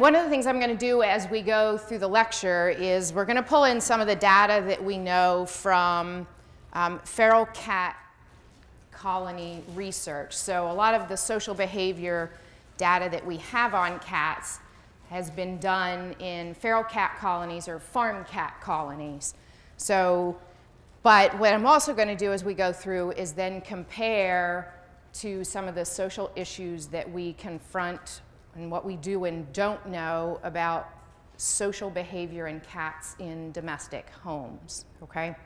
one of the things I'm going to do as we go through the lecture is we're going to pull in some of the data that we know from feral cat colony research. So a lot of the social behavior data that we have on cats has been done in feral cat colonies or farm cat colonies. So, but what I'm also going to do as we go through is then compare to some of the social issues that we confront and what we do and don't know about social behavior in cats in domestic homes, okay?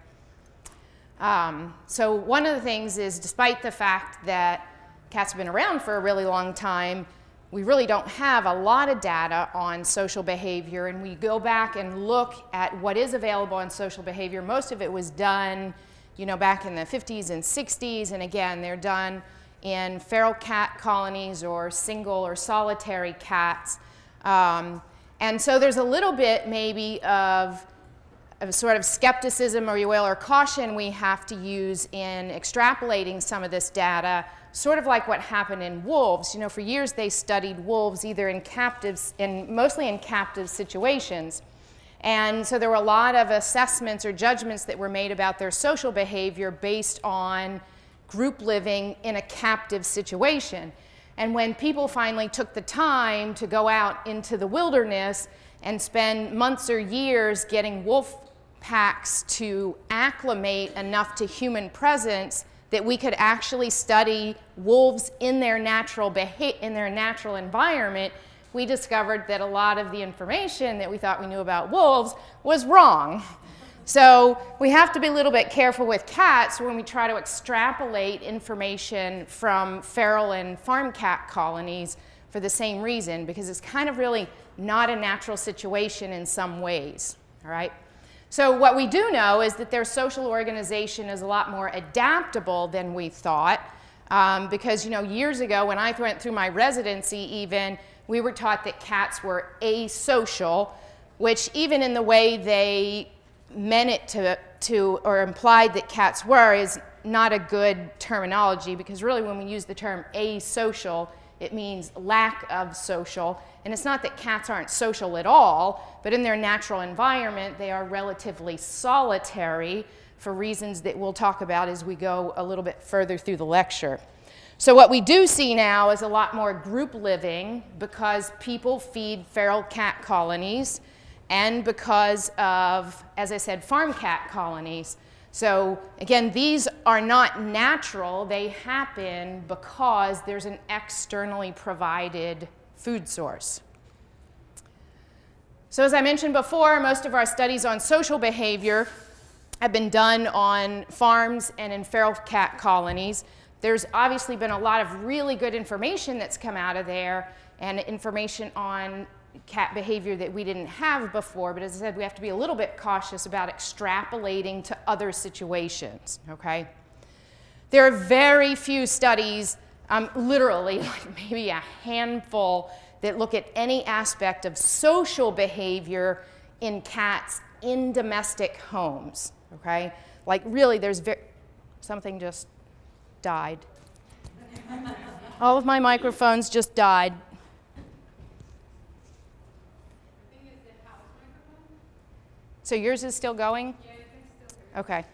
So one of the things is, despite the fact that cats have been around for a really long time, we really don't have a lot of data on social behavior, and we go back and look at what is available on social behavior. Most of it was done, you know, back in the 50s and 60s, and again, they're done in feral cat colonies or single or solitary cats. And so there's a little bit maybe of sort of skepticism, or you will, or caution we have to use in extrapolating some of this data, sort of like what happened in wolves. You know, for years they studied wolves either in captives, mostly in captive situations. And so there were a lot of assessments or judgments that were made about their social behavior based on group living in a captive situation. And when people finally took the time to go out into the wilderness and spend months or years getting wolf packs to acclimate enough to human presence that we could actually study wolves in their natural environment, we discovered that a lot of the information that we thought we knew about wolves was wrong. So we have to be a little bit careful with cats when we try to extrapolate information from feral and farm cat colonies for the same reason, because it's kind of really not a natural situation in some ways, all right? So what we do know is that their social organization is a lot more adaptable than we thought, because, you know, years ago when I went through my residency even, we were taught that cats were asocial, which even in the way they meant it to or implied that cats were is not a good terminology, because really when we use the term asocial, it means lack of social. And it's not that cats aren't social at all, but in their natural environment, they are relatively solitary for reasons that we'll talk about as we go a little bit further through the lecture. So what we do see now is a lot more group living because people feed feral cat colonies and because of, as I said, farm cat colonies. So again, these are not natural. They happen because there's an externally provided food source. So as I mentioned before, most of our studies on social behavior have been done on farms and in feral cat colonies. There's obviously been a lot of really good information that's come out of there, and information on cat behavior that we didn't have before, but as I said, we have to be a little bit cautious about extrapolating to other situations, okay? There are very few studies, literally like maybe a handful, that look at any aspect of social behavior in cats in domestic homes, okay? Like really there's something just died. All of my microphones just died. So yours is still going? Yeah, you can still hear. Okay.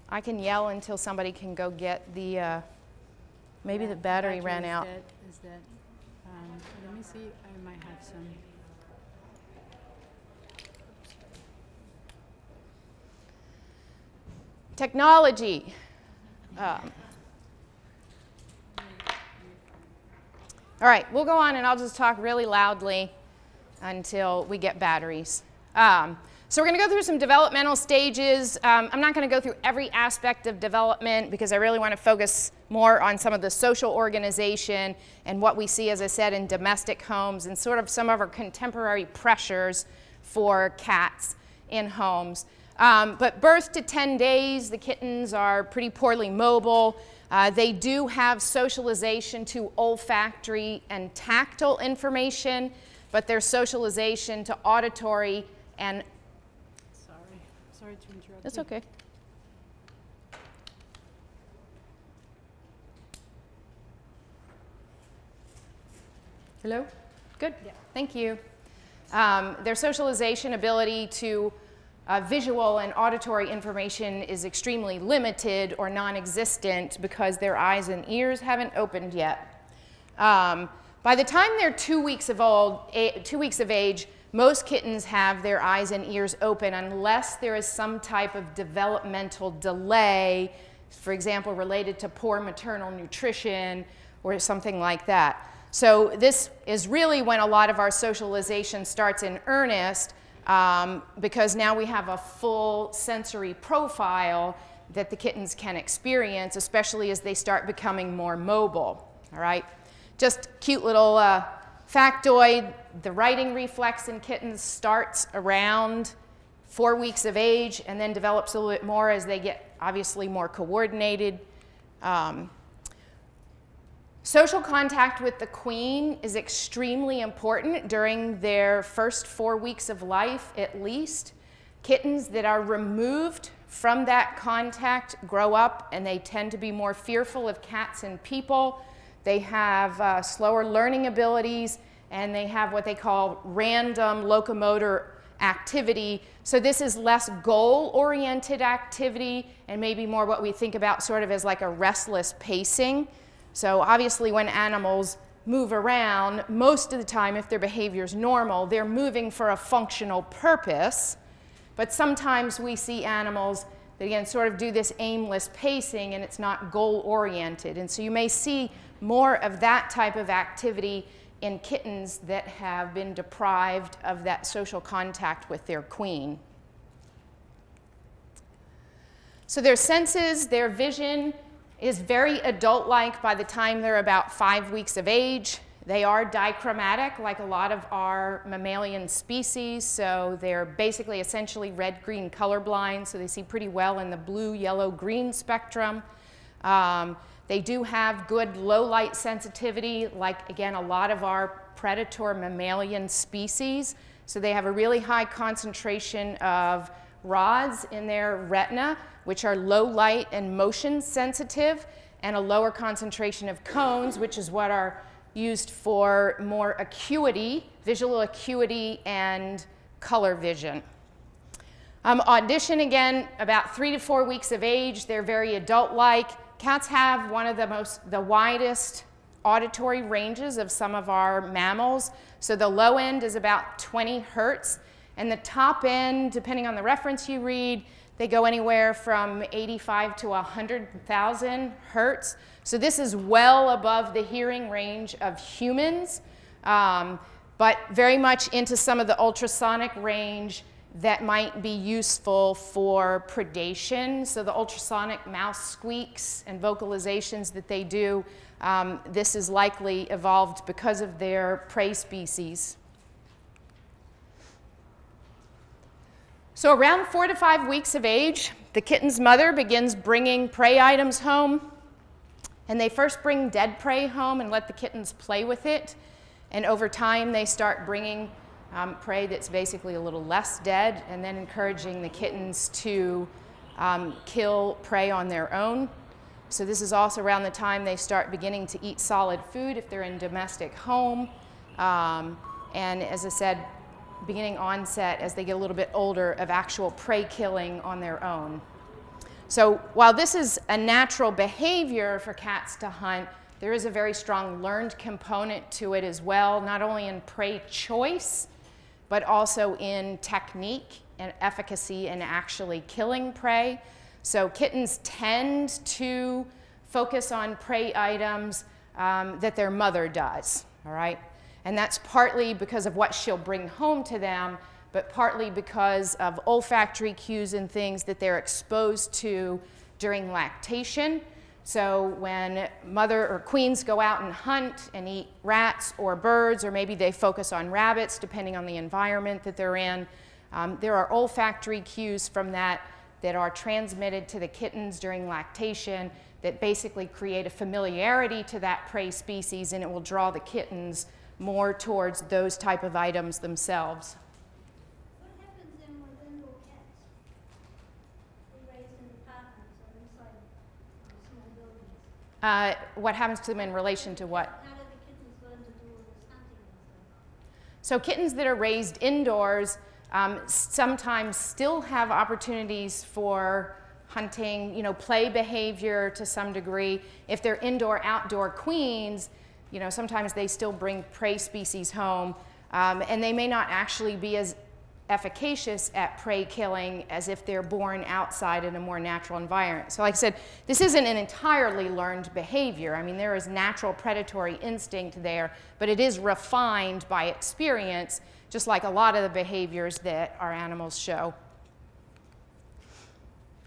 I can yell until somebody can go get the, maybe the battery ran out. Let me see, I might have some. Technology. All right, we'll go on and I'll just talk really loudly until we get batteries. So we're going to go through some developmental stages. I'm not going to go through every aspect of development because I really want to focus more on some of the social organization and what we see, as I said, in domestic homes and sort of some of our contemporary pressures for cats in homes. But birth to 10 days, the kittens are pretty poorly mobile. They do have socialization to olfactory and tactile information, but their socialization to auditory and... Sorry to interrupt. That's okay. Hello? Good. Yeah. Thank you. Their socialization ability to visual and auditory information is extremely limited or non-existent because their eyes and ears haven't opened yet. By the time they're 2 weeks of age, most kittens have their eyes and ears open unless there is some type of developmental delay, for example, related to poor maternal nutrition or something like that. So this is really when a lot of our socialization starts in earnest, because now we have a full sensory profile that the kittens can experience, especially as they start becoming more mobile. All right? Just cute little factoid, the writing reflex in kittens starts around 4 weeks of age and then develops a little bit more as they get obviously more coordinated. Social contact with the queen is extremely important during their first 4 weeks of life at least. Kittens that are removed from that contact grow up and they tend to be more fearful of cats and people. They have slower learning abilities and they have what they call random locomotor activity. So this is less goal-oriented activity and maybe more what we think about sort of as like a restless pacing. So obviously when animals move around, most of the time if their behavior is normal, they're moving for a functional purpose. But sometimes we see animals that again sort of do this aimless pacing and it's not goal-oriented. And so you may see more of that type of activity in kittens that have been deprived of that social contact with their queen. So their senses, their vision, is very adult-like by the time they're about 5 weeks of age. They are dichromatic like a lot of our mammalian species, so they're basically essentially red-green colorblind, so they see pretty well in the blue, yellow, green spectrum. They do have good low-light sensitivity, like, again, a lot of our predator mammalian species, so they have a really high concentration of rods in their retina, which are low light and motion sensitive, and a lower concentration of cones, which is what are used for more acuity, visual acuity and color vision. Audition, again, about 3 to 4 weeks of age. They're very adult-like. Cats have one of the widest auditory ranges of some of our mammals. So the low end is about 20 hertz, and the top end, depending on the reference you read, they go anywhere from 85 to 100,000 hertz. So this is well above the hearing range of humans, but very much into some of the ultrasonic range that might be useful for predation. So the ultrasonic mouse squeaks and vocalizations that they do, this is likely evolved because of their prey species. So around 4 to 5 weeks of age, the kitten's mother begins bringing prey items home. And they first bring dead prey home and let the kittens play with it. And over time, they start bringing prey that's basically a little less dead, and then encouraging the kittens to kill prey on their own. So this is also around the time they start beginning to eat solid food if they're in domestic home. And as I said, beginning onset as they get a little bit older of actual prey killing on their own. So while this is a natural behavior for cats to hunt, there is a very strong learned component to it as well, not only in prey choice, but also in technique and efficacy in actually killing prey. So kittens tend to focus on prey items that their mother does, all right? And that's partly because of what she'll bring home to them, but partly because of olfactory cues and things that they're exposed to during lactation. So when mother or queens go out and hunt and eat rats or birds, or maybe they focus on rabbits, depending on the environment that they're in, there are olfactory cues from that that are transmitted to the kittens during lactation that basically create a familiarity to that prey species, and it will draw the kittens more towards those type of items themselves. What happens then with indoor cats who are raised in apartments or inside small buildings? What happens to them in relation to what? How do the kittens learn to do all this hunting So kittens that are raised indoors sometimes still have opportunities for hunting, play behavior to some degree. If they're indoor-outdoor queens, sometimes they still bring prey species home, and they may not actually be as efficacious at prey killing as if they're born outside in a more natural environment. So like I said, this isn't an entirely learned behavior. I mean, there is natural predatory instinct there, but it is refined by experience, just like a lot of the behaviors that our animals show.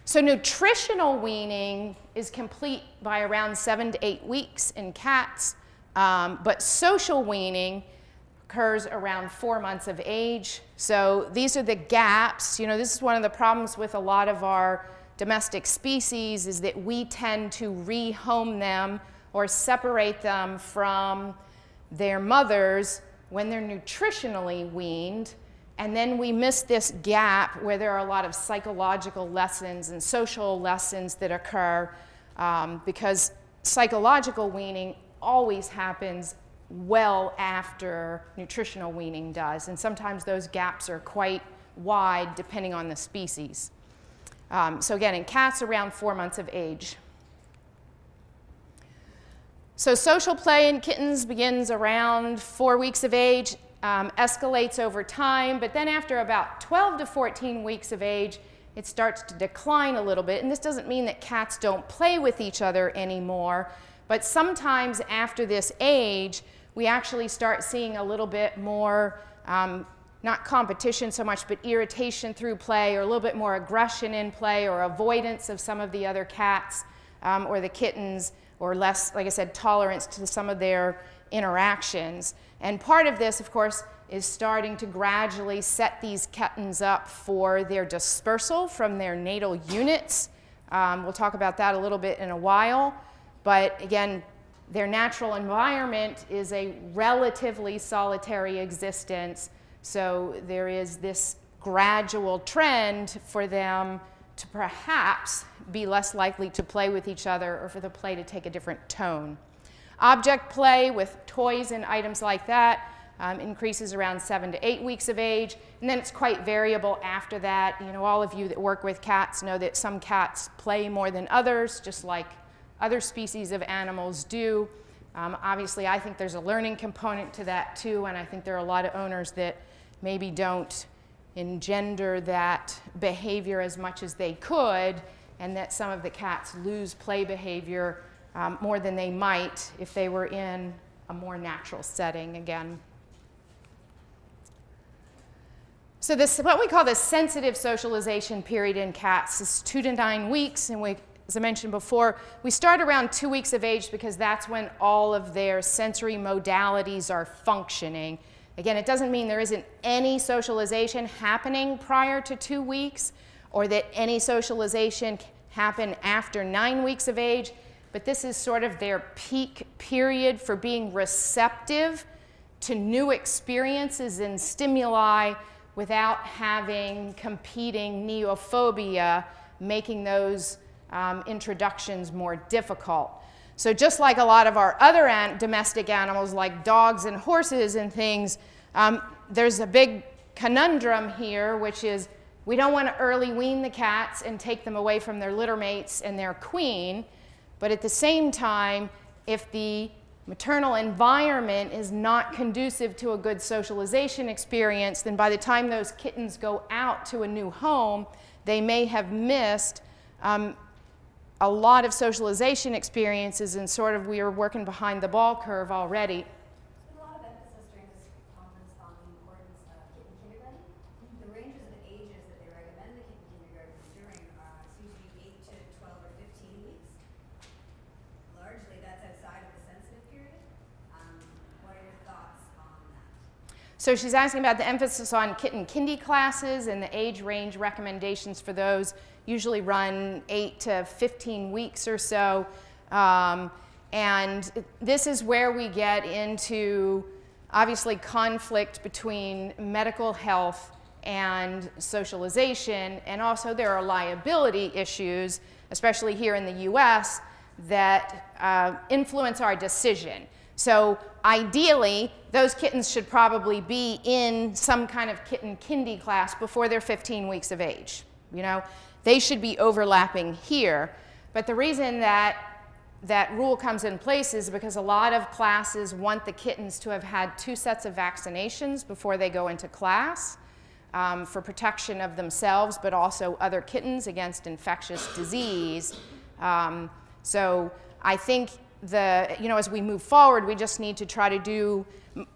So nutritional weaning is complete by around 7 to 8 weeks in cats, but social weaning occurs around 4 months of age. So these are the gaps. This is one of the problems with a lot of our domestic species, is that we tend to rehome them or separate them from their mothers when they're nutritionally weaned, and then we miss this gap where there are a lot of psychological lessons and social lessons that occur, because psychological weaning always happens well after nutritional weaning does, and sometimes those gaps are quite wide depending on the species. So again, in cats, around 4 months of age. So social play in kittens begins around 4 weeks of age, escalates over time, but then after about 12 to 14 weeks of age, it starts to decline a little bit. And this doesn't mean that cats don't play with each other anymore, but sometimes after this age, we actually start seeing a little bit more, not competition so much, but irritation through play, or a little bit more aggression in play, or avoidance of some of the other cats or the kittens, or less, like I said, tolerance to some of their interactions. And part of this, of course, is starting to gradually set these kittens up for their dispersal from their natal units. We'll talk about that a little bit in a while. But again, their natural environment is a relatively solitary existence, so there is this gradual trend for them to perhaps be less likely to play with each other, or for the play to take a different tone. Object play with toys and items like that increases around 7 to 8 weeks of age, and then it's quite variable after that. All of you that work with cats know that some cats play more than others, just like other species of animals do. Obviously, I think there's a learning component to that too, and I think there are a lot of owners that maybe don't engender that behavior as much as they could, and that some of the cats lose play behavior more than they might if they were in a more natural setting again. So this, what we call the sensitive socialization period in cats, is 2 to 9 weeks, and as I mentioned before, we start around 2 weeks of age because that's when all of their sensory modalities are functioning. Again, it doesn't mean there isn't any socialization happening prior to 2 weeks, or that any socialization happen after 9 weeks of age, but this is sort of their peak period for being receptive to new experiences and stimuli without having competing neophobia, making those introductions more difficult. So just like a lot of our other domestic animals, like dogs and horses and things, there's a big conundrum here, which is we don't want to early wean the cats and take them away from their litter mates and their queen, but at the same time, if the maternal environment is not conducive to a good socialization experience, then by the time those kittens go out to a new home, they may have missed a lot of socialization experiences, and sort of we are working behind the ball curve already. There's a lot of emphasis during this conference on the importance of kitten kindergarten. The ranges of ages that they recommend the kitten kindergarten during seems to be 8 to 12 or 15 weeks. Largely, that's outside of the sensitive period. What are your thoughts on that? So she's asking about the emphasis on kitten kindy classes, and the age range recommendations for those usually run 8 to 15 weeks or so. And this is where we get into, obviously, conflict between medical health and socialization, and also there are liability issues, especially here in the US, that influence our decision. So ideally, those kittens should probably be in some kind of kitten kindy class before they're 15 weeks of age. You know, they should be overlapping here. But the reason that that rule comes in place is because a lot of classes want the kittens to have had 2 sets of vaccinations before they go into class for protection of themselves, but also other kittens against infectious disease. So I think as we move forward, we just need to try to do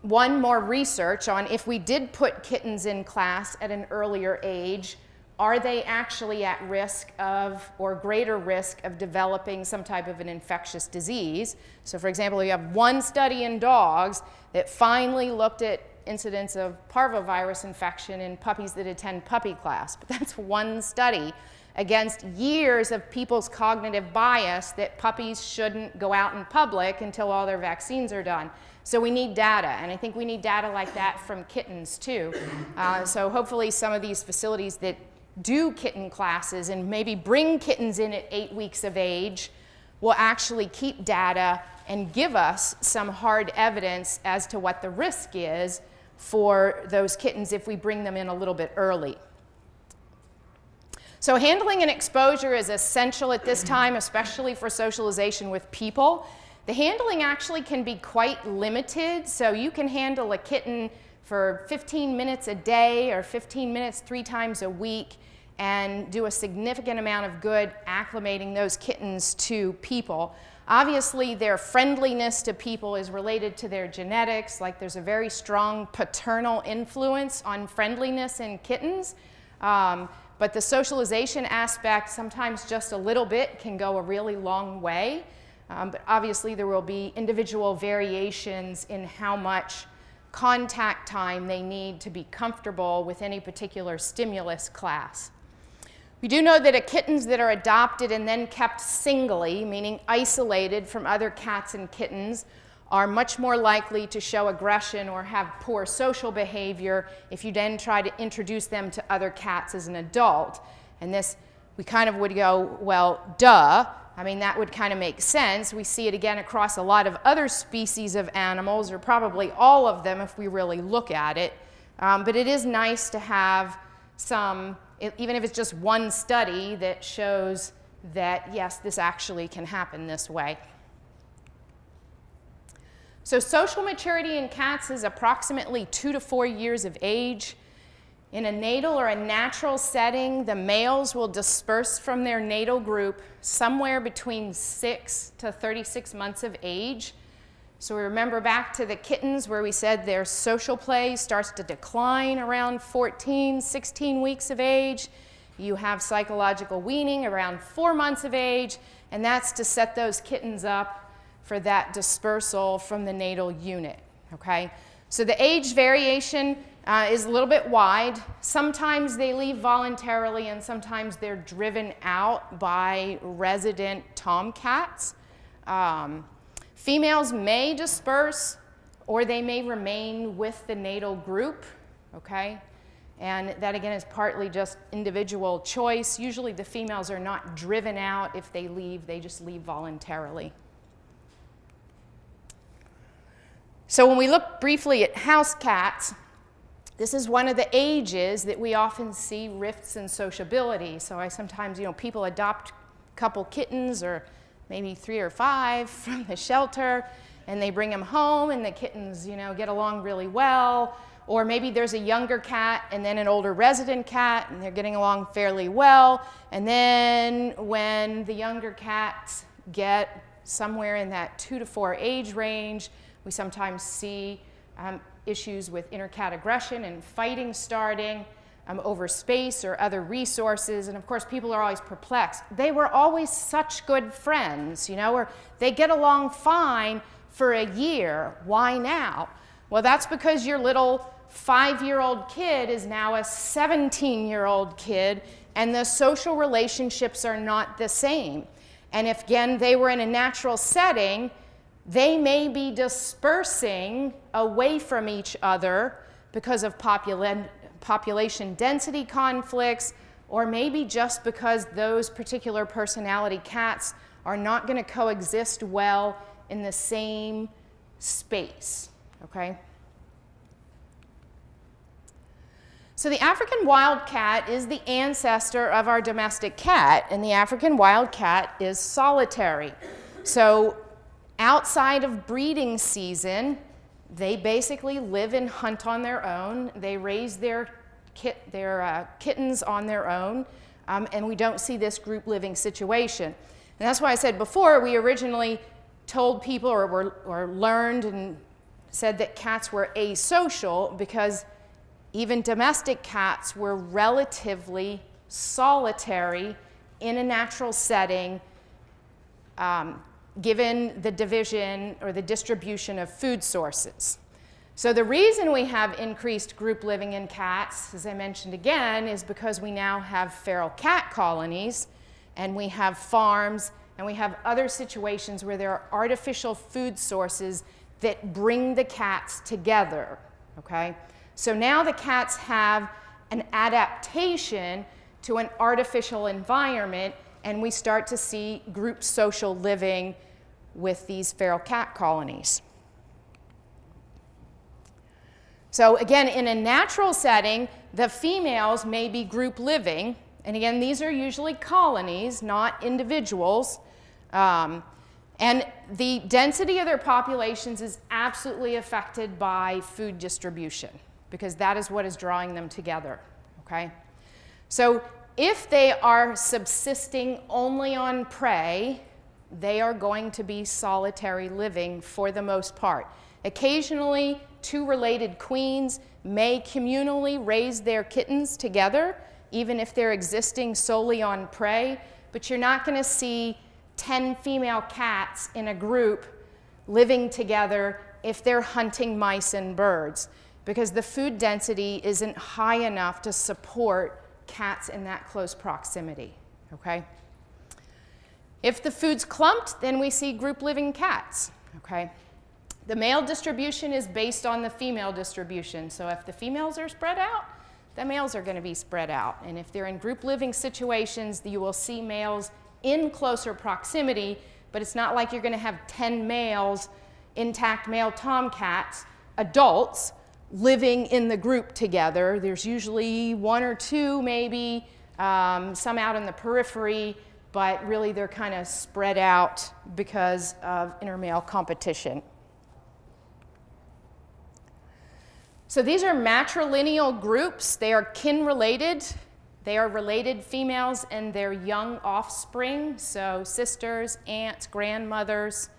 one more research on if we did put kittens in class at an earlier age, are they actually at risk of, or greater risk of developing some type of an infectious disease? So for example, we have one study in dogs that finally looked at incidence of parvovirus infection in puppies that attend puppy class, but that's one study against years of people's cognitive bias that puppies shouldn't go out in public until all their vaccines are done. So we need data, and I think we need data like that from kittens too. So hopefully some of these facilities that do kitten classes and maybe bring kittens in at 8 weeks of age will actually keep data and give us some hard evidence as to what the risk is for those kittens if we bring them in a little bit early. So handling an exposure is essential at this time, especially for socialization with people. The handling actually can be quite limited, so you can handle a kitten for 15 minutes a day or 15 minutes 3 times a week and do a significant amount of good acclimating those kittens to people. Obviously, their friendliness to people is related to their genetics, like there's a very strong paternal influence on friendliness in kittens. But the socialization aspect, sometimes just a little bit, can go a really long way. But obviously, there will be individual variations in how much contact time they need to be comfortable with any particular stimulus class. We do know that kittens that are adopted and then kept singly, meaning isolated from other cats and kittens, are much more likely to show aggression or have poor social behavior if you then try to introduce them to other cats as an adult. And this, we kind of would go, well, duh. I mean, that would kind of make sense. We see it again across a lot of other species of animals, or probably all of them if we really look at it. But it is nice to have some, even if it's just one study that shows that, yes, this actually can happen this way. So social maturity in cats is approximately 2 to 4 years of age. In a natal or a natural setting, the males will disperse from their natal group somewhere between 6 to 36 months of age. So we remember back to the kittens where we said their social play starts to decline around 14, 16 weeks of age. You have psychological weaning around 4 months of age, and that's to set those kittens up for that dispersal from the natal unit, okay? So the age variation is a little bit wide. Sometimes they leave voluntarily, and sometimes they're driven out by resident tomcats. Females may disperse, or they may remain with the natal group, okay? And that, again, is partly just individual choice. Usually the females are not driven out. If they leave, they just leave voluntarily. So when we look briefly at house cats, this is one of the ages that we often see rifts in sociability. So I sometimes, people adopt a couple kittens or maybe 3 or 5 from the shelter, and they bring them home, and the kittens, get along really well. Or maybe there's a younger cat and then an older resident cat, and they're getting along fairly well. And then when the younger cats get somewhere in that 2 to 4 age range, we sometimes see issues with inter-cat aggression and fighting starting over space or other resources. And of course, people are always perplexed. They were always such good friends, or they get along fine for a year. Why now? Well, that's because your little 5-year-old kid is now a 17-year-old kid, and the social relationships are not the same. And if, again, they were in a natural setting, they may be dispersing away from each other because of population density conflicts, or maybe just because those particular personality cats are not going to coexist well in the same space, okay? So the African wildcat is the ancestor of our domestic cat, and the African wildcat is solitary. So outside of breeding season, they basically live and hunt on their own. They raise their kittens on their own, and we don't see this group living situation. And that's why I said before, we originally told people or learned and said that cats were asocial because even domestic cats were relatively solitary in a natural setting, given the division or the distribution of food sources. So the reason we have increased group living in cats, as I mentioned again, is because we now have feral cat colonies, and we have farms, and we have other situations where there are artificial food sources that bring the cats together, okay? So now the cats have an adaptation to an artificial environment, and we start to see group social living with these feral cat colonies. So again, in a natural setting, the females may be group living, and again, these are usually colonies, not individuals, and the density of their populations is absolutely affected by food distribution, because that is what is drawing them together, okay? So if they are subsisting only on prey, they are going to be solitary living for the most part. Occasionally, two related queens may communally raise their kittens together, even if they're existing solely on prey, but you're not going to see 10 female cats in a group living together if they're hunting mice and birds, because the food density isn't high enough to support cats in that close proximity, okay? If the food's clumped, then we see group living cats, okay? The male distribution is based on the female distribution, so if the females are spread out, the males are going to be spread out, and if they're in group living situations, you will see males in closer proximity, but it's not like you're going to have 10 males, intact male tomcats, adults, living in the group together. There's usually one or two, maybe, some out in the periphery, but really they're kind of spread out because of intermale competition. So these are matrilineal groups. They are kin-related. They are related females and their young offspring, so sisters, aunts, grandmothers.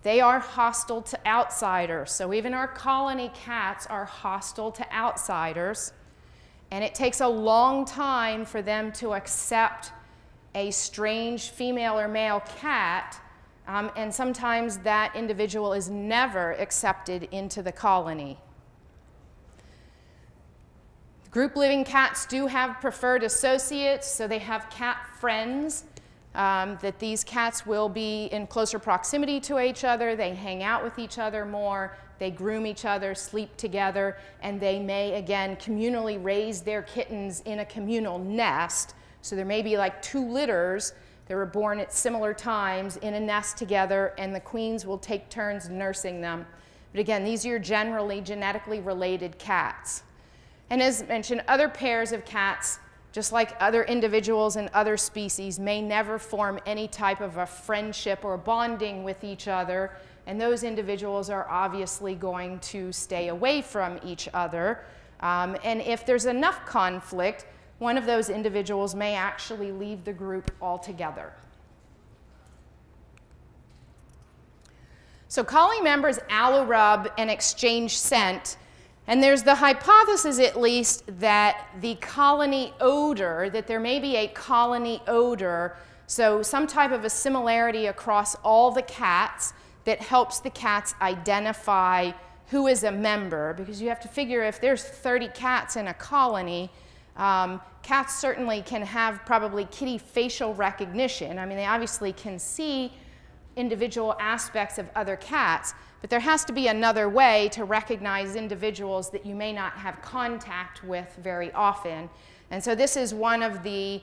They are hostile to outsiders. So even our colony cats are hostile to outsiders. And it takes a long time for them to accept a strange female or male cat. And sometimes that individual is never accepted into the colony. Group living cats do have preferred associates, so they have cat friends. That these cats will be in closer proximity to each other, they hang out with each other more, they groom each other, sleep together, and they may, again, communally raise their kittens in a communal nest. So there may be like two litters that were born at similar times in a nest together, and the queens will take turns nursing them. But again, these are your generally genetically related cats. And as mentioned, other pairs of cats, just like other individuals and other species, may never form any type of a friendship or bonding with each other, and those individuals are obviously going to stay away from each other. And if there's enough conflict, one of those individuals may actually leave the group altogether. So colony members allo-rub and exchange scent. And there's the hypothesis, at least, that the colony odor, that there may be a colony odor, so some type of a similarity across all the cats that helps the cats identify who is a member, because you have to figure if there's 30 cats in a colony, cats certainly can have probably kitty facial recognition. I mean, they obviously can see individual aspects of other cats, but there has to be another way to recognize individuals that you may not have contact with very often. And so this is one of the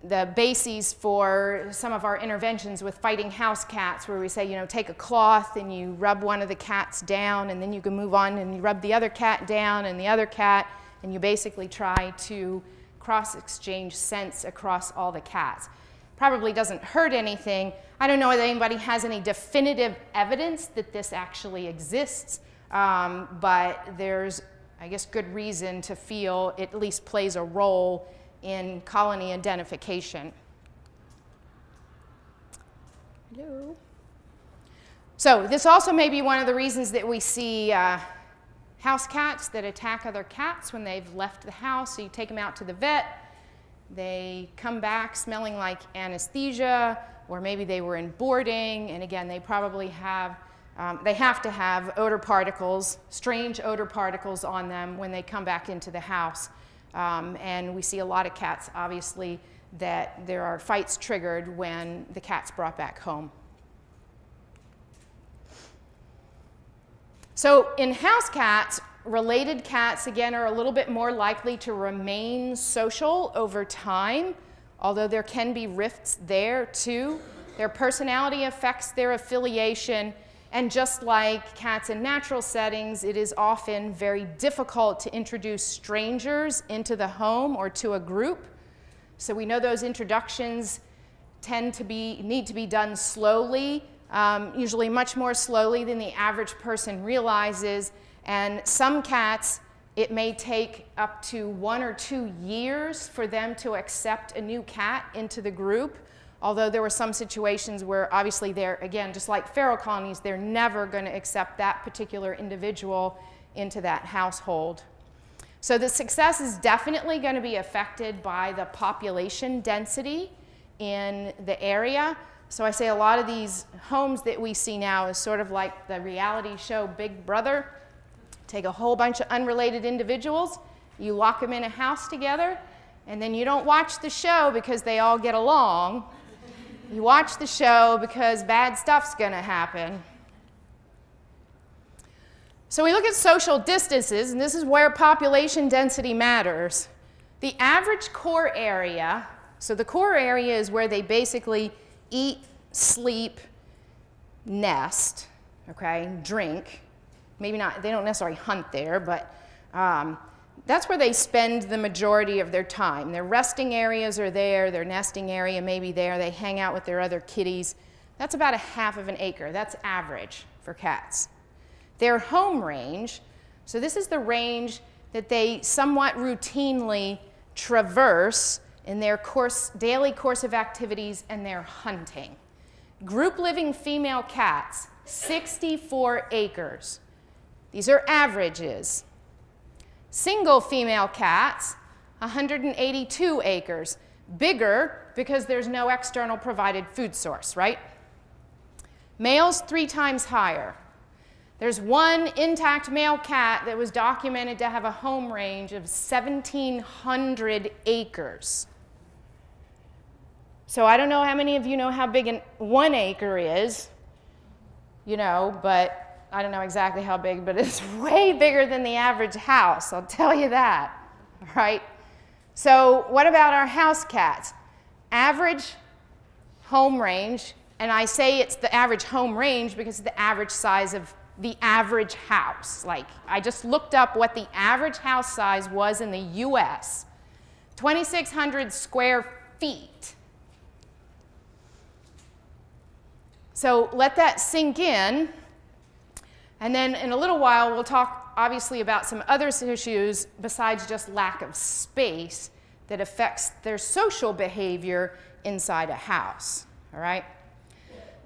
the bases for some of our interventions with fighting house cats, where we say, you know, take a cloth and you rub one of the cats down, and then you can move on and you rub the other cat down and the other cat, and you basically try to cross-exchange scents across all the cats. Probably doesn't hurt anything. I don't know whether anybody has any definitive evidence that this actually exists, but there's, I guess, good reason to feel it at least plays a role in colony identification. Hello. So this also may be one of the reasons that we see house cats that attack other cats when they've left the house. So you take them out to the vet, they come back smelling like anesthesia, or maybe they were in boarding, and again, they probably have, they have to have odor particles, strange odor particles on them when they come back into the house. And we see a lot of cats, obviously, that there are fights triggered when the cat's brought back home. So in house cats, related cats, again, are a little bit more likely to remain social over time, although there can be rifts there too. Their personality affects their affiliation, and just like cats in natural settings, it is often very difficult to introduce strangers into the home or to a group. So we know those introductions need to be done slowly, usually much more slowly than the average person realizes. And some cats, it may take up to 1 or 2 years for them to accept a new cat into the group. Although there were some situations where obviously they're, again, just like feral colonies, they're never going to accept that particular individual into that household. So the success is definitely going to be affected by the population density in the area. So I say a lot of these homes that we see now is sort of like the reality show Big Brother. Take a whole bunch of unrelated individuals, you lock them in a house together, and then you don't watch the show because they all get along. You watch the show because bad stuff's going to happen. So we look at social distances, and this is where population density matters. The average core area, so the core area is where they basically eat, sleep, nest, okay, drink. Maybe not, they don't necessarily hunt there, but that's where they spend the majority of their time. Their resting areas are there, their nesting area may be there, they hang out with their other kitties. That's about 1/2 of an acre. That's average for cats. Their home range, so this is the range that they somewhat routinely traverse in their daily course of activities and their hunting. Group living female cats, 64 acres. These are averages. Single female cats, 182 acres. Bigger because there's no external provided food source, right? Males 3 times higher. There's one intact male cat that was documented to have a home range of 1,700 acres. So I don't know how many of you know how big 1 acre is, you know, but I don't know exactly how big, but it's way bigger than the average house, I'll tell you that, all right? So what about our house cats? Average home range, and I say it's the average home range because it's the average size of the average house. Like, I just looked up what the average house size was in the US, 2,600 square feet. So let that sink in. And then in a little while, we'll talk obviously about some other issues besides just lack of space that affects their social behavior inside a house, all right?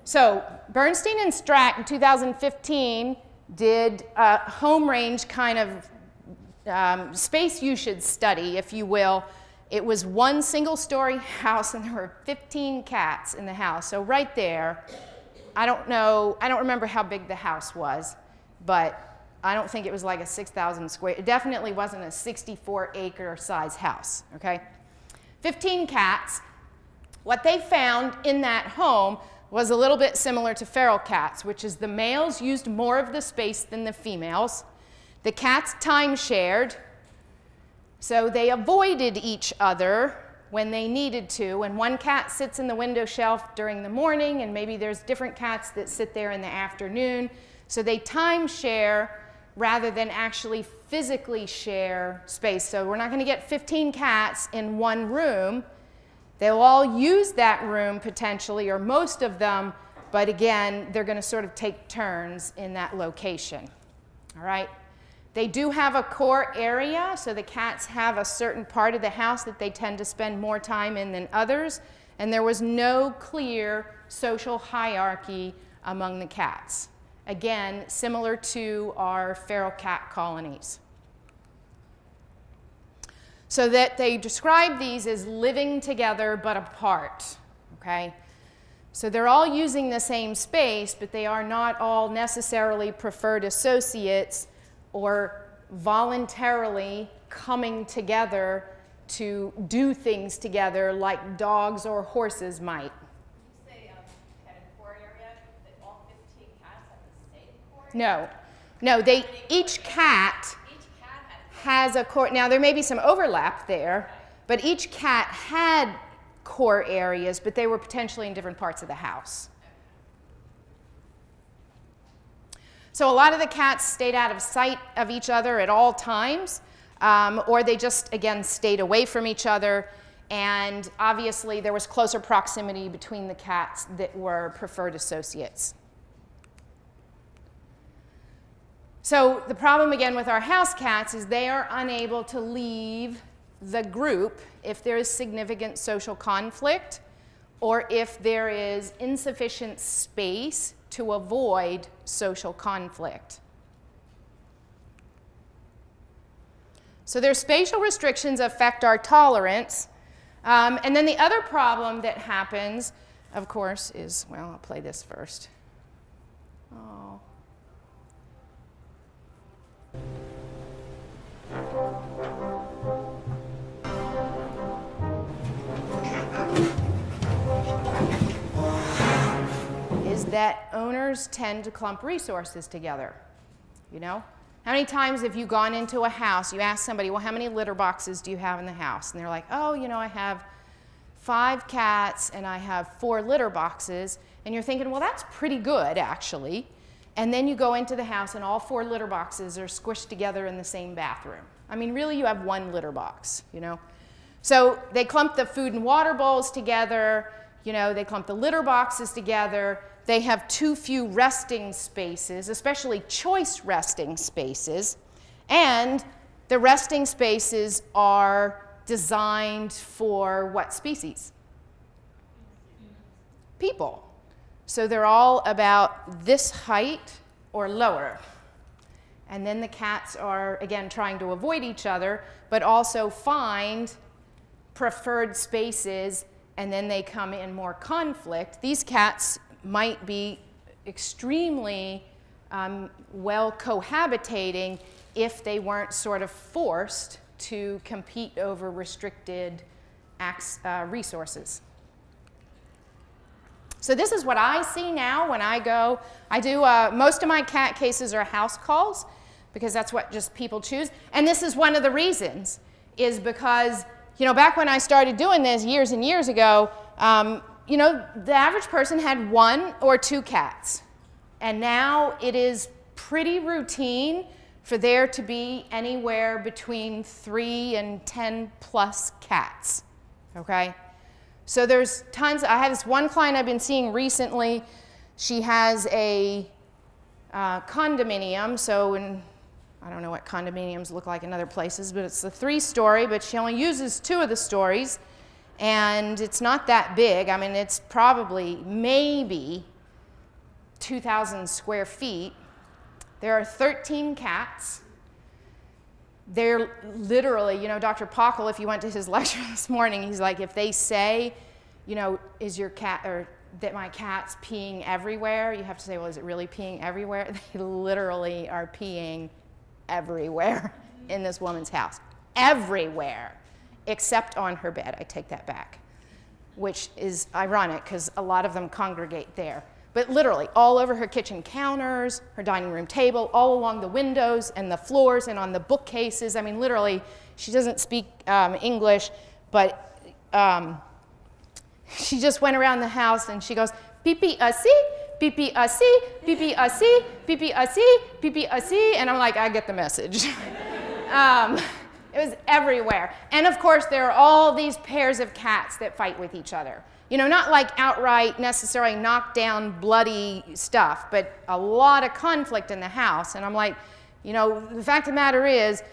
So Bernstein and Strack in 2015 did a home range kind of space usage study, if you will. It was 1 single-story house, and there were 15 cats in the house. So right there, I don't remember how big the house was, but I don't think it was like a 6,000 square. It definitely wasn't a 64-acre size house, okay? 15 cats. What they found in that home was a little bit similar to feral cats, which is the males used more of the space than the females. The cats time shared, so they avoided each other when they needed to, and one cat sits in the window shelf during the morning, and maybe there's different cats that sit there in the afternoon. So they time share rather than actually physically share space. So we're not going to get 15 cats in one room. They'll all use that room potentially, or most of them, but again, they're going to sort of take turns in that location. All right? They do have a core area, so the cats have a certain part of the house that they tend to spend more time in than others, and there was no clear social hierarchy among the cats. Again, similar to our feral cat colonies. So that they describe these as living together but apart, okay? So they're all using the same space, but they are not all necessarily preferred associates or voluntarily coming together to do things together like dogs or horses might. You say at a core area that all 15 cats have the same core area? No, each cat has a core. Now there may be some overlap there, but each cat had core areas, but they were potentially in different parts of the house. So a lot of the cats stayed out of sight of each other at all times, or they just, again, stayed away from each other, and obviously there was closer proximity between the cats that were preferred associates. So the problem, again, with our house cats is they are unable to leave the group if there is significant social conflict or if there is insufficient space to avoid social conflict. So their spatial restrictions affect our tolerance. And then the other problem that happens, of course, is, well, I'll play this first. Oh. Is that owners tend to clump resources together, you know? How many times have you gone into a house, you ask somebody, well, how many litter boxes do you have in the house? And they're like, oh, you know, I have 5 cats and I have 4 litter boxes. And you're thinking, well, that's pretty good, actually. And then you go into the house and all 4 litter boxes are squished together in the same bathroom. I mean, really, you have 1 litter box, you know? So they clump the food and water bowls together, you know, they clump the litter boxes together. They have too few resting spaces, especially choice resting spaces. And the resting spaces are designed for what species? People. So they're all about this height or lower. And then the cats are, again, trying to avoid each other, but also find preferred spaces, and then they come in more conflict. These cats might be extremely well cohabitating if they weren't sort of forced to compete over restricted resources. So this is what I see now when I go. I do, most of my cat cases are house calls because that's what just people choose. And this is one of the reasons, is because, you know, back when I started doing this years and years ago, you know, the average person had 1 or 2 cats. And now it is pretty routine for there to be anywhere between 3 and 10 plus cats, okay? So there's tons. I have this one client I've been seeing recently. She has a condominium, so I don't know what condominiums look like in other places, but it's a 3-story, but she only uses 2 of the stories. And it's not that big. I mean, it's probably maybe 2,000 square feet. There are 13 cats. They're literally, you know, Dr. Pockle, if you went to his lecture this morning, he's like, if they say, you know, is your cat, or that my cat's peeing everywhere, you have to say, well, is it really peeing everywhere? They literally are peeing everywhere in this woman's house. Everywhere. Except on her bed. I take that back, which is ironic because a lot of them congregate there. But literally all over her kitchen counters, her dining room table, all along the windows and the floors and on the bookcases. I mean, literally, she doesn't speak English, but she just went around the house and she goes, pee-pee, see, pee-pee, see, pee-pee, see, pee-pee, see, pee-pee, see, and I'm like, I get the message. It was everywhere. And of course, there are all these pairs of cats that fight with each other. You know, not like outright, necessarily knockdown, bloody stuff, but a lot of conflict in the house. And I'm like, you know, the fact of the matter is,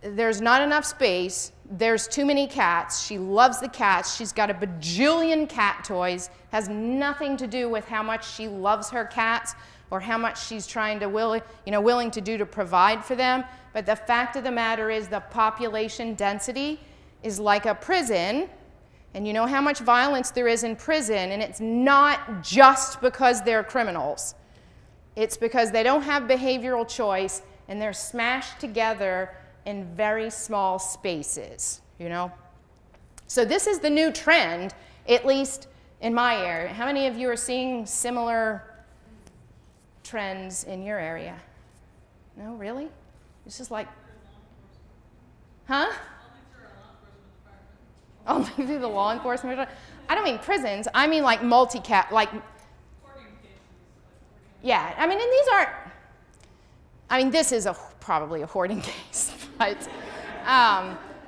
there's not enough space. There's too many cats. She loves the cats. She's got a bajillion cat toys. Has nothing to do with how much she loves her cats or how much she's trying to willing to do to provide for them. But the fact of the matter is the population density is like a prison. And you know how much violence there is in prison, and it's not just because they're criminals. It's because they don't have behavioral choice, and they're smashed together in very small spaces, you know? So this is the new trend, at least in my area. How many of you are seeing similar trends in your area? No, really? It's just like, huh? Only through the law enforcement? I don't mean prisons. I mean like multi-cat, like, yeah. I mean, and these aren't, I mean, this is probably a hoarding case, but,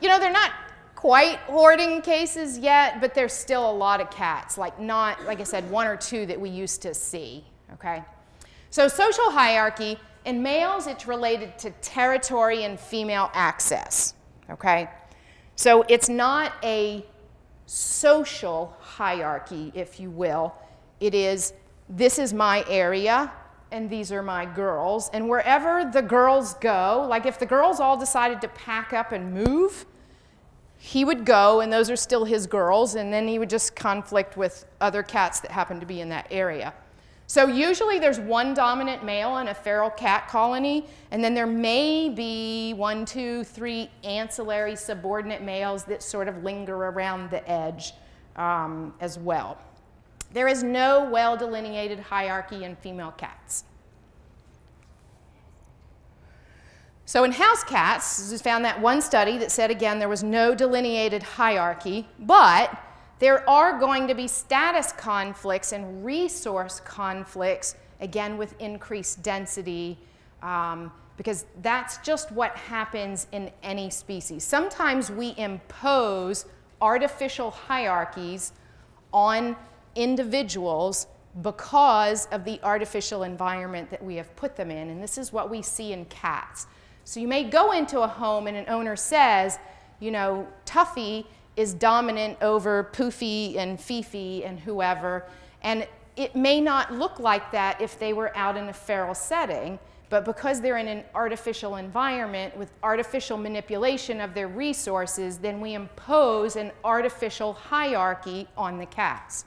you know, they're not quite hoarding cases yet, but there's still a lot of cats, like not, like I said, one or two that we used to see, okay? So social hierarchy, in males, it's related to territory and female access, okay? So it's not a social hierarchy, if you will. It is, this is my area, and these are my girls. And wherever the girls go, like if the girls all decided to pack up and move, he would go, and those are still his girls, and then he would just conflict with other cats that happen to be in that area. So usually there's one dominant male in a feral cat colony, and then there may be 1, 2, 3 ancillary subordinate males that sort of linger around the edge as well. There is no well-delineated hierarchy in female cats. So in house cats, we found that one study that said, again, there was no delineated hierarchy, but there are going to be status conflicts and resource conflicts, again, with increased density, because that's just what happens in any species. Sometimes we impose artificial hierarchies on individuals because of the artificial environment that we have put them in, and this is what we see in cats. So you may go into a home and an owner says, you know, Tuffy is dominant over Poofy and Fifi and whoever, and it may not look like that if they were out in a feral setting, but because they're in an artificial environment with artificial manipulation of their resources, then we impose an artificial hierarchy on the cats.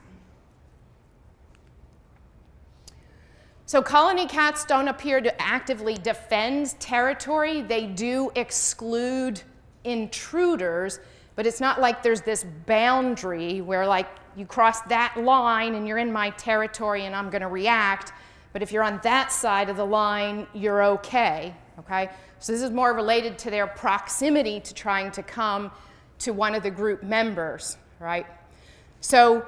So colony cats don't appear to actively defend territory. They do exclude intruders, but it's not like there's this boundary where like you cross that line and you're in my territory and I'm going to react, but if you're on that side of the line, you're okay, okay? So this is more related to their proximity to trying to come to one of the group members, right? So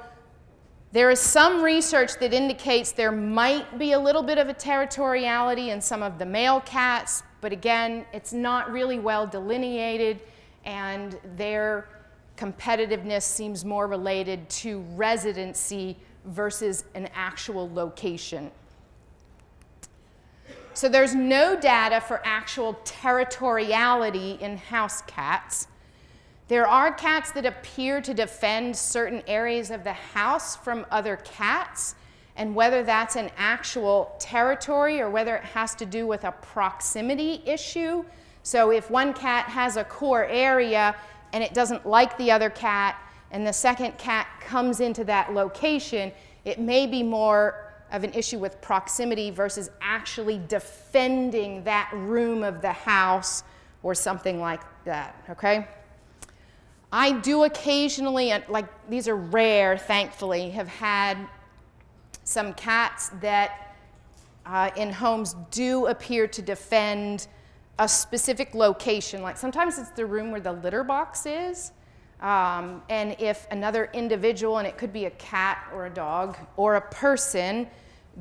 there is some research that indicates there might be a little bit of a territoriality in some of the male cats, but again, it's not really well delineated, and their competitiveness seems more related to residency versus an actual location. So there's no data for actual territoriality in house cats. There are cats that appear to defend certain areas of the house from other cats, and whether that's an actual territory or whether it has to do with a proximity issue. So if one cat has a core area and it doesn't like the other cat, and the second cat comes into that location, it may be more of an issue with proximity versus actually defending that room of the house or something like that, okay? I do occasionally, like these are rare, thankfully, have had some cats that in homes do appear to defend a specific location. Like sometimes it's the room where the litter box is, And if another individual, and it could be a cat or a dog or a person,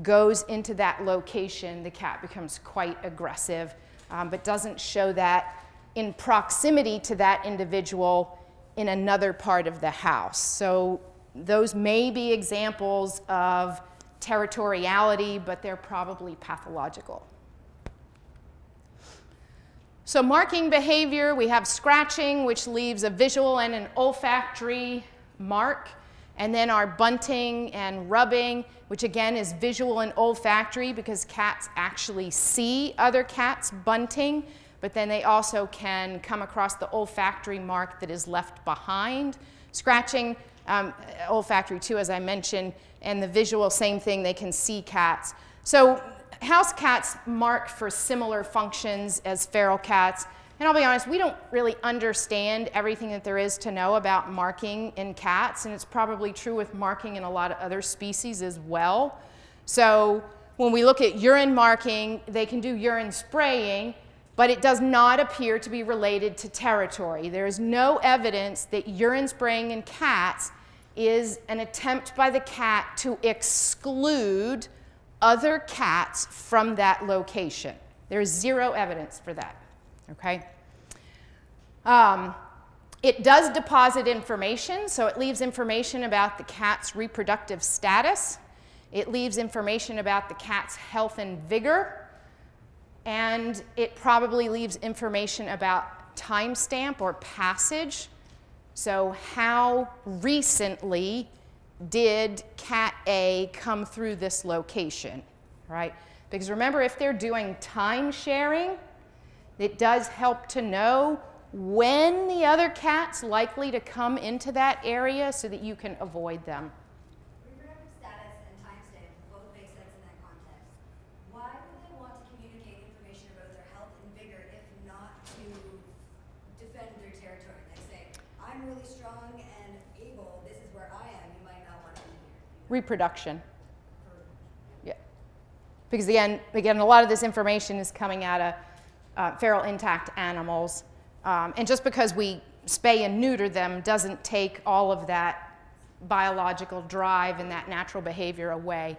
goes into that location, the cat becomes quite aggressive, but doesn't show that in proximity to that individual in another part of the house. So those may be examples of territoriality, but they're probably pathological. So marking behavior, we have scratching, which leaves a visual and an olfactory mark, and then our bunting and rubbing, which again is visual and olfactory because cats actually see other cats bunting, but then they also can come across the olfactory mark that is left behind. Scratching, olfactory too, as I mentioned, and the visual, same thing, they can see cats. So house cats mark for similar functions as feral cats. And I'll be honest, we don't really understand everything that there is to know about marking in cats, and it's probably true with marking in a lot of other species as well. So when we look at urine marking, they can do urine spraying, but it does not appear to be related to territory. There is no evidence that urine spraying in cats is an attempt by the cat to exclude other cats from that location. There is zero evidence for that, okay? It does deposit information, so it leaves information about the cat's reproductive status. It leaves information about the cat's health and vigor, and it probably leaves information about timestamp or passage. So how recently did cat A come through this location, right? Because remember, if they're doing time sharing, it does help to know when the other cat's likely to come into that area so that you can avoid them. Reproductive status and timestamp both make sense in that context. Why would they want to communicate information about their health and vigor if not to defend their territory? Like say, I'm really strong and able, this is where I am, you might not want to be here. Reproduction. Yeah. Because again, a lot of this information is coming out of feral intact animals. And just because we spay and neuter them doesn't take all of that biological drive and that natural behavior away.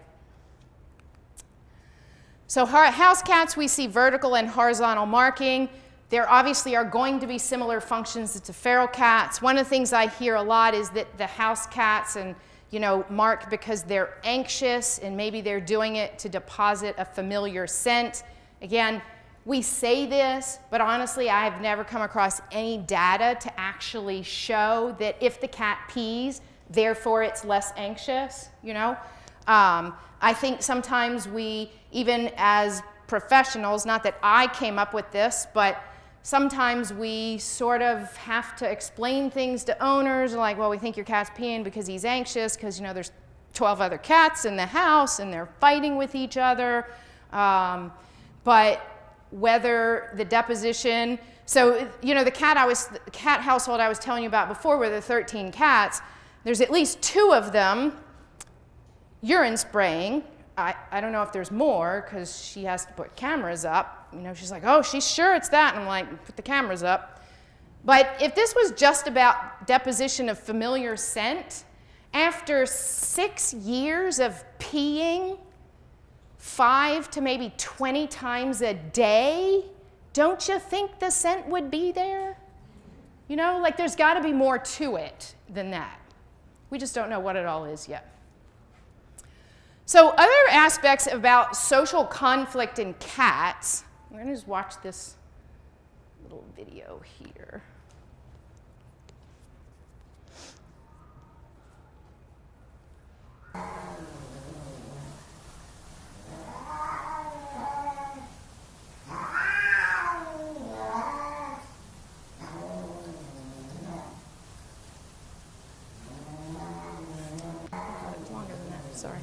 So house cats, we see vertical and horizontal marking. There obviously are going to be similar functions to feral cats. One of the things I hear a lot is that the house cats mark because they're anxious and maybe they're doing it to deposit a familiar scent. Again, we say this, but honestly, I have never come across any data to actually show that if the cat pees, therefore it's less anxious, I think sometimes we, even as professionals, not that I came up with this, but sometimes we sort of have to explain things to owners like, well, we think your cat's peeing because he's anxious because, there's 12 other cats in the house and they're fighting with each other. But whether the deposition, so, the cat household I was telling you about before with the 13 cats, there's at least 2 of them urine spraying. I don't know if there's more because she has to put cameras up. She's like, oh, she's sure it's that. And I'm like, put the cameras up. But if this was just about deposition of familiar scent, after 6 years of peeing 5 to maybe 20 times a day, don't you think the scent would be there? There's got to be more to it than that. We just don't know what it all is yet. So other aspects about social conflict in cats, we're going to just watch this little video here. Longer than that, sorry.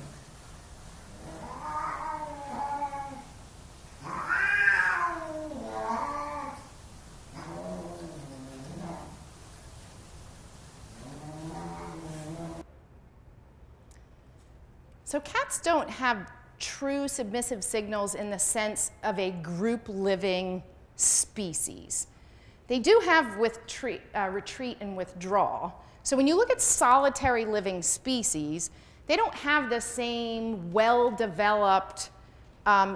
So cats don't have true submissive signals in the sense of a group living species. They do have retreat and withdrawal. So when you look at solitary living species, they don't have the same well-developed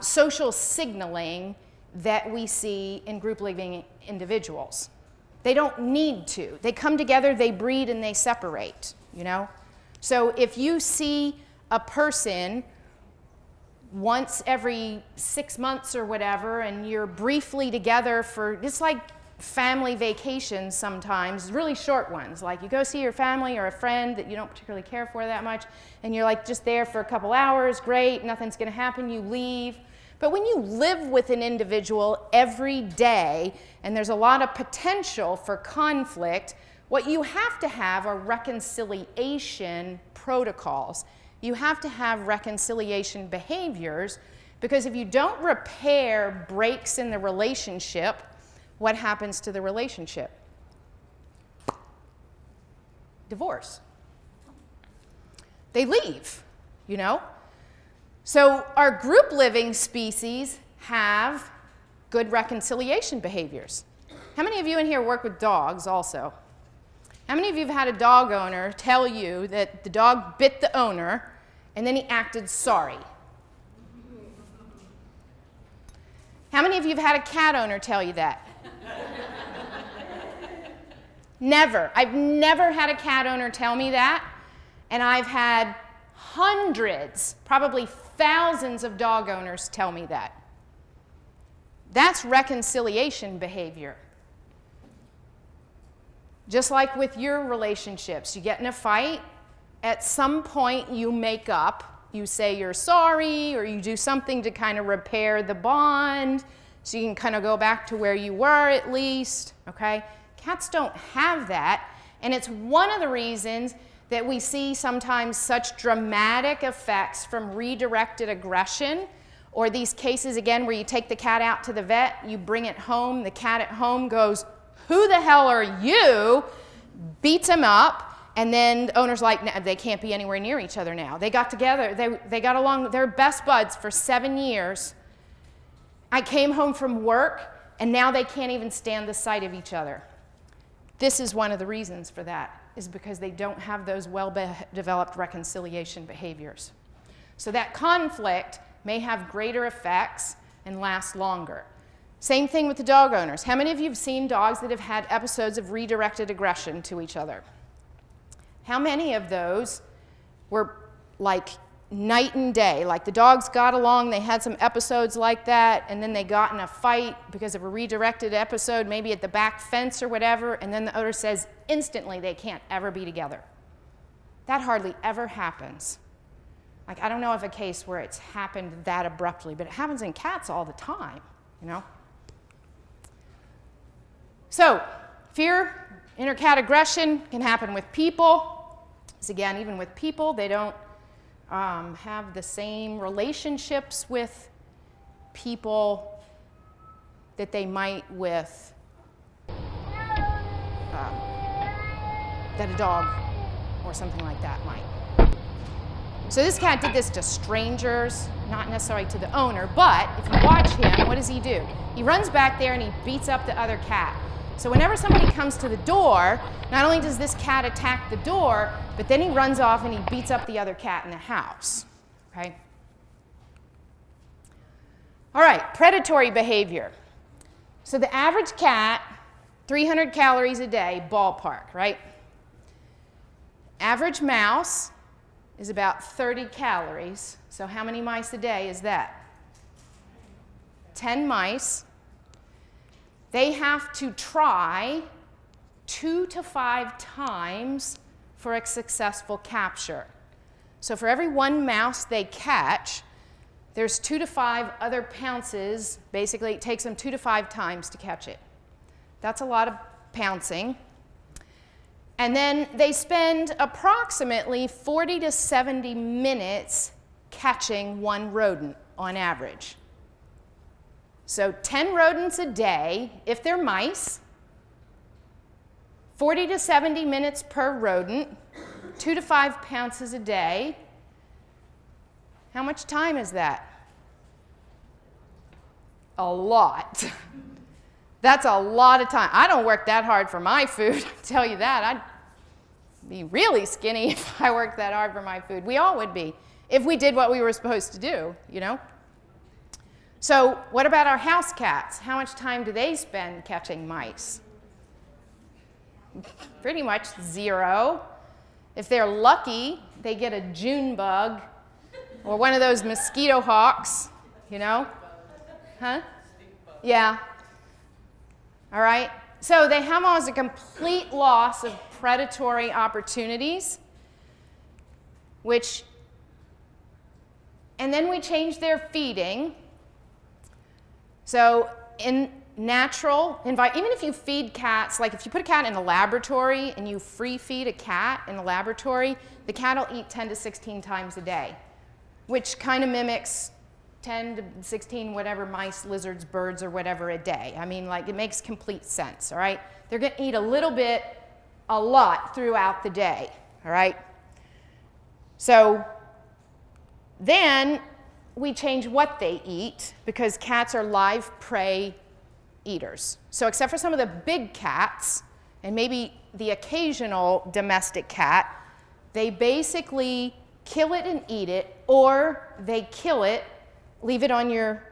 social signaling that we see in group living individuals. They don't need to. They come together, they breed, and they separate, you know? So if you see a person once every 6 months or whatever, and you're briefly together for, it's like family vacations sometimes, really short ones, like you go see your family or a friend that you don't particularly care for that much, and you're like just there for a couple hours, great, nothing's going to happen, you leave. But when you live with an individual every day, and there's a lot of potential for conflict, what you have to have are reconciliation protocols. You have to have reconciliation behaviors, because if you don't repair breaks in the relationship, what happens to the relationship? Divorce. They leave, you know? So our group living species have good reconciliation behaviors. How many of you in here work with dogs also? How many of you have had a dog owner tell you that the dog bit the owner and then he acted sorry? How many of you have had a cat owner tell you that? Never. I've never had a cat owner tell me that, and I've had hundreds, probably thousands of dog owners tell me that. That's reconciliation behavior. Just like with your relationships, you get in a fight, at some point you make up, you say you're sorry, or you do something to kind of repair the bond, so you can kind of go back to where you were at least, okay? Cats don't have that, and it's one of the reasons that we see sometimes such dramatic effects from redirected aggression, or these cases, again, where you take the cat out to the vet, you bring it home, the cat at home goes, "Who the hell are you?" beats him up, and then the owner's like, "No, they can't be anywhere near each other now. They got together, they got along, they're best buds for 7 years. I came home from work, and now they can't even stand the sight of each other." This is one of the reasons for that, is because they don't have those well-developed reconciliation behaviors. So that conflict may have greater effects and last longer. Same thing with the dog owners. How many of you have seen dogs that have had episodes of redirected aggression to each other? How many of those were like night and day? Like the dogs got along, they had some episodes like that, and then they got in a fight because of a redirected episode, maybe at the back fence or whatever, and then the owner says instantly they can't ever be together. That hardly ever happens. Like, I don't know of a case where it's happened that abruptly, but it happens in cats all the time, you know? So, fear, inner cat aggression can happen with people. Because again, even with people, they don't have the same relationships with people that they might with that a dog or something like that might. So this cat did this to strangers, not necessarily to the owner, but if you watch him, what does he do? He runs back there and he beats up the other cat. So whenever somebody comes to the door, not only does this cat attack the door, but then he runs off and he beats up the other cat in the house, okay? All right, predatory behavior. So the average cat, 300 calories a day, ballpark, right? Average mouse is about 30 calories. So how many mice a day is that? 10 mice. They have to try 2 to 5 times for a successful capture. So for every one mouse they catch, there's 2 to 5 other pounces. Basically, it takes them 2 to 5 times to catch it. That's a lot of pouncing. And then they spend approximately 40 to 70 minutes catching one rodent on average. So 10 rodents a day, if they're mice, 40 to 70 minutes per rodent, 2 to 5 pounces a day. How much time is that? A lot. That's a lot of time. I don't work that hard for my food, I'll tell you that. I'd be really skinny if I worked that hard for my food. We all would be, if we did what we were supposed to do, you know? So what about our house cats? How much time do they spend catching mice? Pretty much 0. If they're lucky, they get a June bug or one of those mosquito hawks, you know? Huh? Yeah. All right? So they have almost a complete loss of predatory opportunities, and then we change their feeding. So in natural environment, even if you feed cats, like if you put a cat in a laboratory and you free feed a cat in a laboratory, the cat will eat 10 to 16 times a day, which kind of mimics 10 to 16 whatever mice, lizards, birds, or whatever a day. I mean, like, it makes complete sense, all right? They're going to eat a little bit, a lot throughout the day, all right? So then we change what they eat because cats are live prey eaters. So except for some of the big cats and maybe the occasional domestic cat, they basically kill it and eat it, or they kill it, leave it on your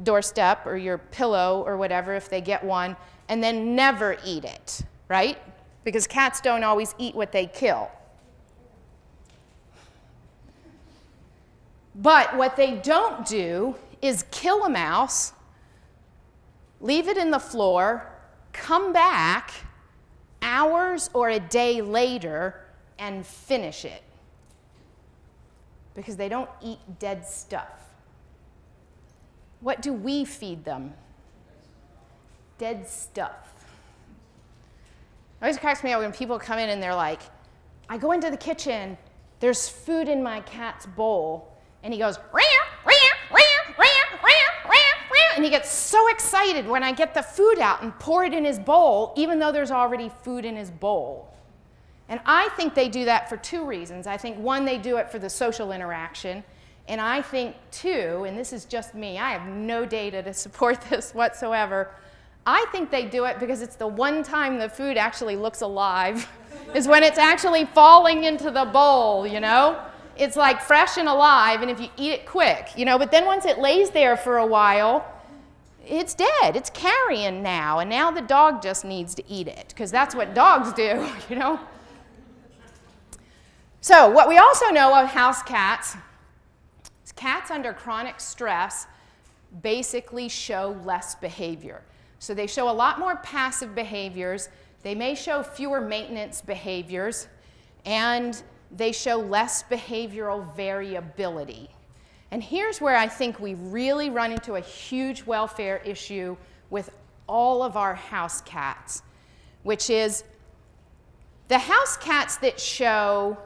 doorstep or your pillow or whatever if they get one, and then never eat it, right? Because cats don't always eat what they kill. But what they don't do is kill a mouse, leave it in the floor, come back hours or a day later and finish it. Because they don't eat dead stuff. What do we feed them? Dead stuff. It always cracks me up when people come in and they're like, I go into the kitchen, there's food in my cat's bowl, and he goes, "Rah, rah, rah, rah, rah, rah, rah," and he gets so excited when I get the food out and pour it in his bowl, even though there's already food in his bowl. And I think they do that for 2 reasons. I think, one, they do it for the social interaction. And I think, 2, and this is just me, I have no data to support this whatsoever, I think they do it because it's the one time the food actually looks alive, is when it's actually falling into the bowl, you know? It's like fresh and alive, and if you eat it quick, you know? But then once it lays there for a while, it's dead, it's carrion now, and now the dog just needs to eat it, because that's what dogs do, you know? So what we also know of house cats, cats under chronic stress basically show less behavior. So they show a lot more passive behaviors, they may show fewer maintenance behaviors, and they show less behavioral variability. And here's where I think we really run into a huge welfare issue with all of our house cats, which is the house cats that show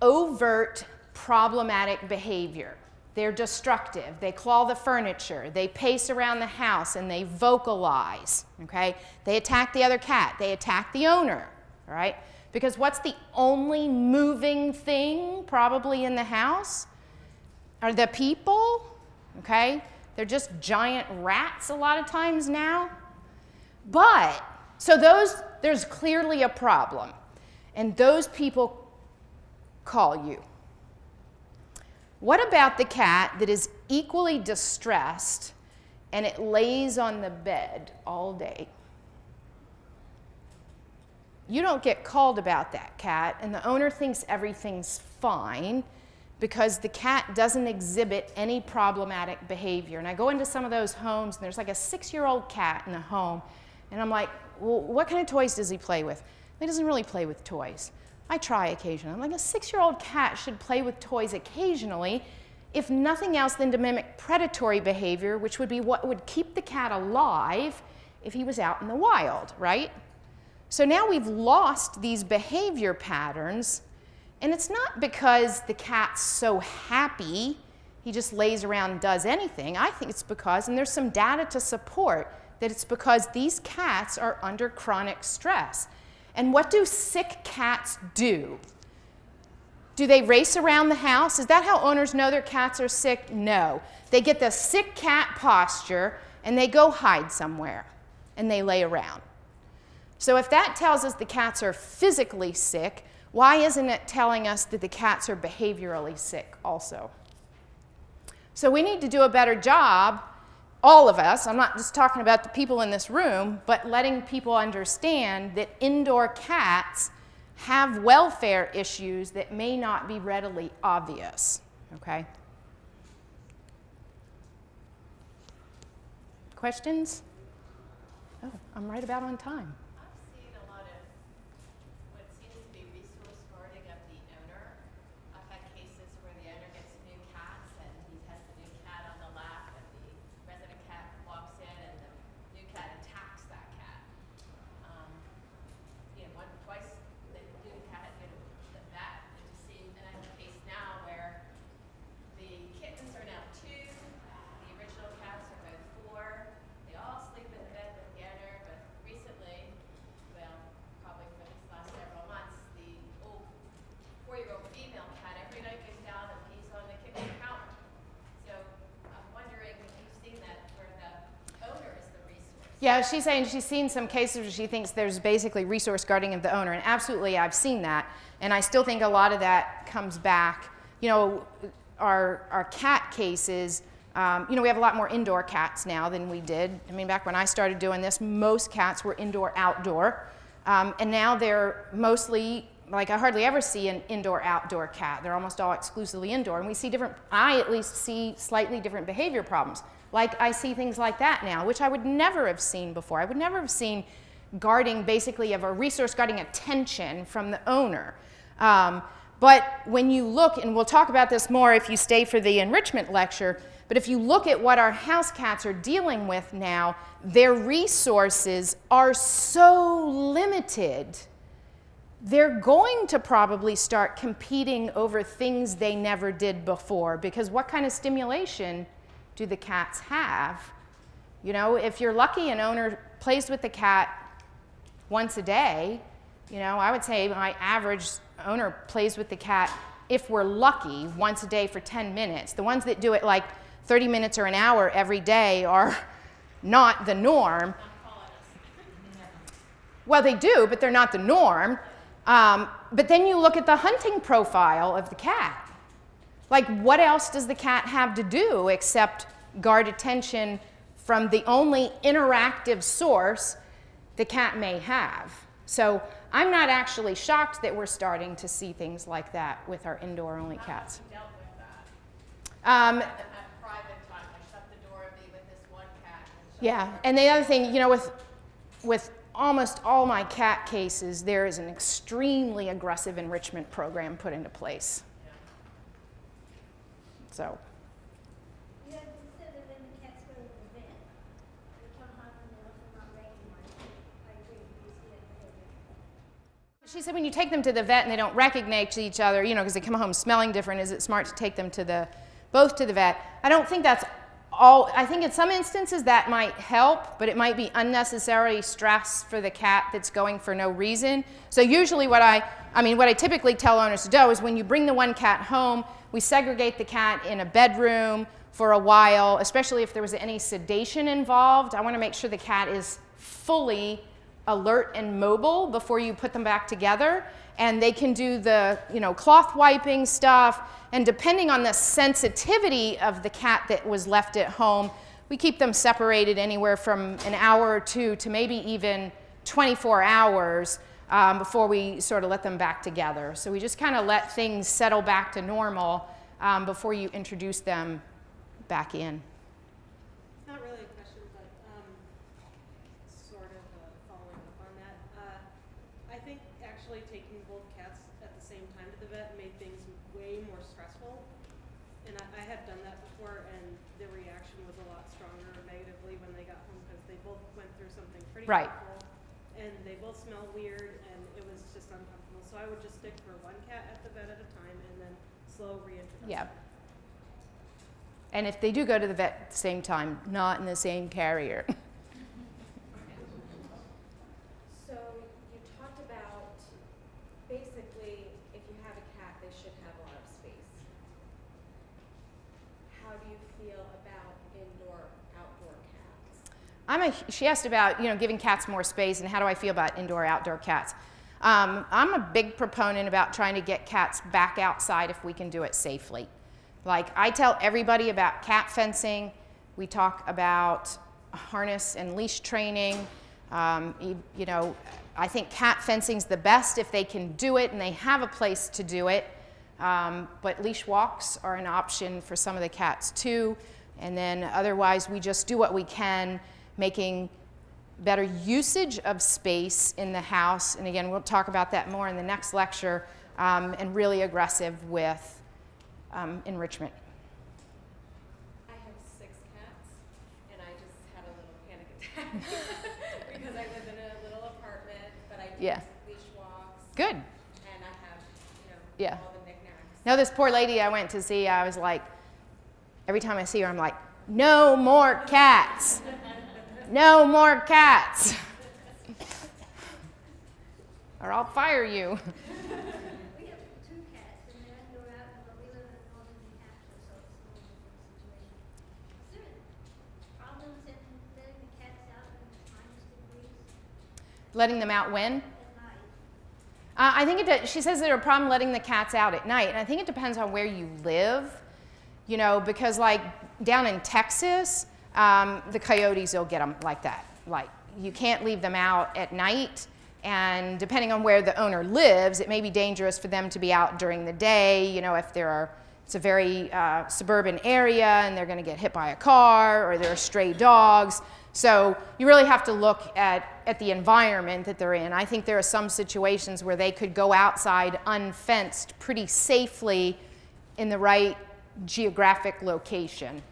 overt problematic behavior. They're destructive. They claw the furniture. They pace around the house and they vocalize, okay? They attack the other cat. They attack the owner, all right? Because what's the only moving thing probably in the house? Are the people, okay? They're just giant rats a lot of times now. But, so there's clearly a problem. And those people call you. What about the cat that is equally distressed and it lays on the bed all day? You don't get called about that cat, and the owner thinks everything's fine because the cat doesn't exhibit any problematic behavior. And I go into some of those homes, and there's like a 6-year-old cat in the home, and I'm like, well, what kind of toys does he play with? He doesn't really play with toys. I try occasionally. I'm like, a 6-year-old cat should play with toys occasionally, if nothing else than to mimic predatory behavior, which would be what would keep the cat alive if he was out in the wild, right? So now we've lost these behavior patterns, and it's not because the cat's so happy he just lays around and does anything. I think it's because, and there's some data to support, that it's because these cats are under chronic stress. And what do sick cats do? Do they race around the house? Is that how owners know their cats are sick? No. They get the sick cat posture, and they go hide somewhere, and they lay around. So if that tells us the cats are physically sick, why isn't it telling us that the cats are behaviorally sick also? So we need to do a better job, all of us, I'm not just talking about the people in this room, but letting people understand that indoor cats have welfare issues that may not be readily obvious, okay? Questions? Oh, I'm right about on time. I've seen a lot of what seems to be resource guarding of the owner. I've had cases where the owner gets new cats and he has the new cat on the lap and the resident cat walks in and the new cat attacks that cat. Twice the new cat had been to the vet and to see, and I have a case now where the kittens are now 2, the original cats are both 4. They all sleep in the bed with the owner, but recently, well, probably for these last several months, the old 4-year-old female cat every night goes down and pees on the kitchen counter. So I'm wondering if you've seen that where the owner is the resource. Yeah, she's saying she's seen some cases where she thinks there's basically resource guarding of the owner, and absolutely I've seen that, and I still think a lot of that comes back. You know, our cat cases, you know, we have a lot more indoor cats now than we did. I mean, back when I started doing this, most cats were indoor-outdoor, and now they're mostly, like I hardly ever see an indoor-outdoor cat. They're almost all exclusively indoor, and we see different, I at least see slightly different behavior problems. Like I see things like that now, which I would never have seen before. I would never have seen guarding basically of a resource guarding attention from the owner. But when you look, and we'll talk about this more if you stay for the enrichment lecture, but if you look at what our house cats are dealing with now, their resources are so limited. They're going to probably start competing over things they never did before, because what kind of stimulation do the cats have? You know, if you're lucky, an owner plays with the cat once a day. You know, I would say my average owner plays with the cat, if we're lucky, once a day for 10 minutes. The ones that do it like 30 minutes or an hour every day are not the norm. Well, they do, but they're not the norm. But then you look at the hunting profile of the cat. Like, what else does the cat have to do except guard attention from the only interactive source the cat may have? So I'm not actually shocked that we're starting to see things like that with our indoor-only cats. How have you dealt with that? At private time, I shut the door and be with this one cat. Yeah, and the other thing, you know, with almost all my cat cases, there is an extremely aggressive enrichment program put into place. So. You had said that when the cats go to the vet, they come home and they're also not recognized. I agree, you see that behavior. She said when you take them to the vet and they don't recognize each other, you know, because they come home smelling different, is it smart to take them to both to the vet? I don't think that's all. I think in some instances that might help, but it might be unnecessary stress for the cat that's going for no reason. So usually what I typically tell owners to do is when you bring the one cat home, we segregate the cat in a bedroom for a while, especially if there was any sedation involved. I want to make sure the cat is fully alert and mobile before you put them back together. And they can do the, you know, cloth wiping stuff. And depending on the sensitivity of the cat that was left at home, we keep them separated anywhere from an hour or 2 to maybe even 24 hours before we sort of let them back together. So we just kind of let things settle back to normal before you introduce them back in. It's not really a question, but sort of following up on that. I think actually taking both cats at the same time to the vet made things way more stressful. And I had done that before, and the reaction was a lot stronger negatively when they got home because they both went through something pretty Right. painful. And they both smell weird, and it was just uncomfortable. So I would just stick for one cat at the vet at a time, and then slow reintroduction. Yeah. And if they do go to the vet at the same time, not in the same carrier. So you talked about basically if you have a cat, they should have a lot of space. How do you feel about indoor, outdoor cats? She asked about, giving cats more space and how do I feel about indoor-outdoor cats. I'm a big proponent about trying to get cats back outside if we can do it safely. Like, I tell everybody about cat fencing. We talk about harness and leash training. I think cat fencing's the best if they can do it and they have a place to do it. But leash walks are an option for some of the cats too. And then otherwise, we just do what we can, making better usage of space in the house. And again, we'll talk about that more in the next lecture, and really aggressive with enrichment. I have 6 cats, and I just had a little panic attack because I live in a little apartment, but I do Yeah. leash walks. Good. And I have, Yeah. all the knickknacks. Now, this poor lady I went to see, I was like, every time I see her, I'm like, no more cats. No more cats. Or I'll fire you. We have 2 cats, and they're indoor out, but we live in northern New Hampshire, so it's a little different situation. Is there problems in letting the cats out when it's -degrees Letting them out when? at night? I think she says there's a problem letting the cats out at night, and I think it depends on where you live, because like down in Texas, the coyotes will get them like that. Like, you can't leave them out at night, and depending on where the owner lives, it may be dangerous for them to be out during the day, if it's a very suburban area and they're going to get hit by a car or there are stray dogs. So you really have to look at the environment that they're in. I think there are some situations where they could go outside unfenced pretty safely in the right geographic location.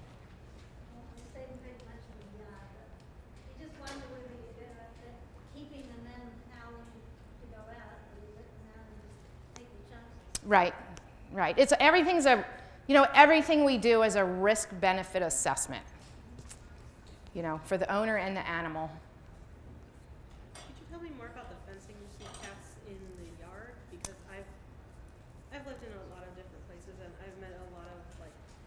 They stay pretty much in the yard, but you just wonder whether you're keeping them then howling to go out, or you let them out and just take the chances. Right. It's everything we do is a risk-benefit assessment, for the owner and the animal. Could you tell me more about the fencing you see cats in the yard? Because I've lived in a lot of different places, and I've met a lot of,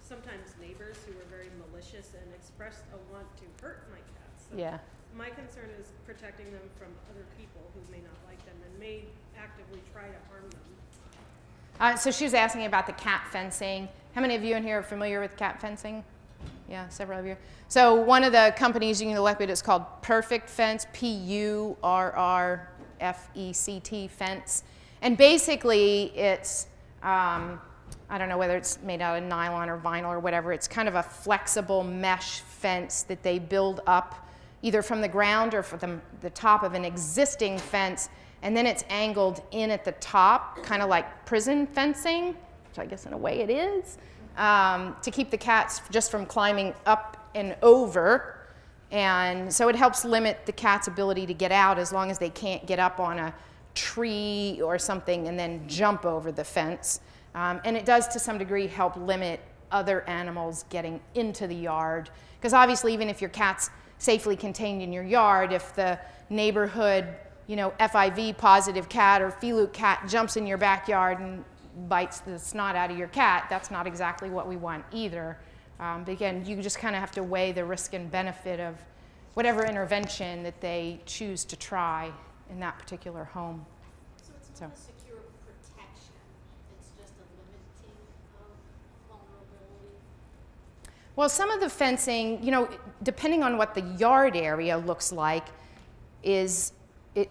sometimes neighbors who were very malicious and expressed a want to hurt my cats. So Yeah. my concern is protecting them from other people who may not like them and may actively try to harm them. So she was asking about the cat fencing. How many of you in here are familiar with cat fencing? Yeah, several of you. So one of the companies you can look at is called Perfect Fence, Purrfect fence. And basically it's, I don't know whether it's made out of nylon or vinyl or whatever. It's kind of a flexible mesh fence that they build up either from the ground or from the top of an existing fence. And then it's angled in at the top, kind of like prison fencing, which I guess in a way it is, to keep the cats just from climbing up and over. And so it helps limit the cat's ability to get out as long as they can't get up on a tree or something and then jump over the fence. And it does to some degree help limit other animals getting into the yard. Because obviously even if your cat's safely contained in your yard, if the neighborhood FIV positive cat or Feline cat jumps in your backyard and bites the snot out of your cat, that's not exactly what we want either. But again, you just kind of have to weigh the risk and benefit of whatever intervention that they choose to try in that particular home. So it's not a secure protection, it's just a limiting of vulnerability? Well, some of the fencing, depending on what the yard area looks like,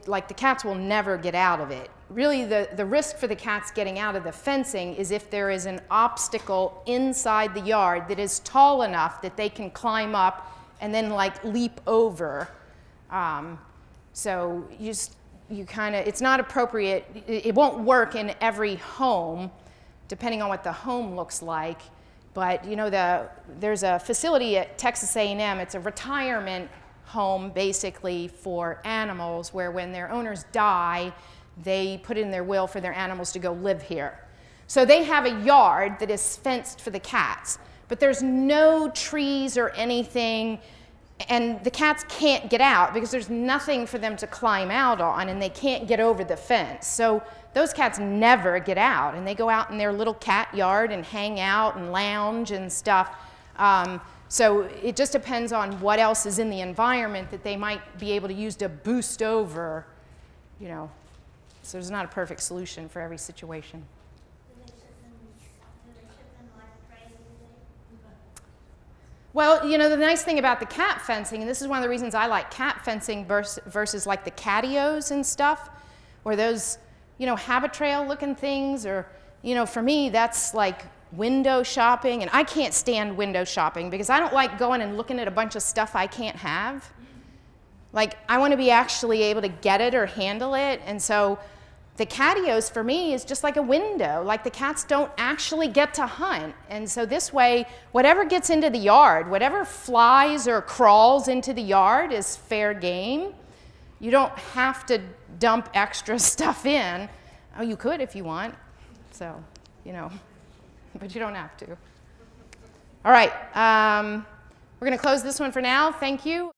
like the cats will never get out of it. Really, the risk for the cats getting out of the fencing is if there is an obstacle inside the yard that is tall enough that they can climb up and then leap over. So it's not appropriate. It won't work in every home, depending on what the home looks like. But there's a facility at Texas A&M. It's a retirement home basically for animals where when their owners die, they put in their will for their animals to go live here. So they have a yard that is fenced for the cats, but there's no trees or anything, and the cats can't get out because there's nothing for them to climb out on, and they can't get over the fence. So those cats never get out, and they go out in their little cat yard and hang out and lounge and stuff. So it just depends on what else is in the environment that they might be able to use to boost over, you know. So there's not a perfect solution for every situation. Do they ship them like prey usually? Well, you know, the nice thing about the cat fencing, and this is one of the reasons I like cat fencing versus like the catios and stuff, or those, you know, habit trail looking things, or, you know, for me, that's like window shopping, and I can't stand window shopping because I don't like going and looking at a bunch of stuff I can't have. Like, I want to be actually able to get it or handle it, and so the catios for me is just like a window. Like, the cats don't actually get to hunt, and so this way, whatever gets into the yard, whatever flies or crawls into the yard is fair game. You don't have to dump extra stuff in. Oh, you could if you want, so, you know, but you don't have to. All right, we're going to close this one for now. Thank you.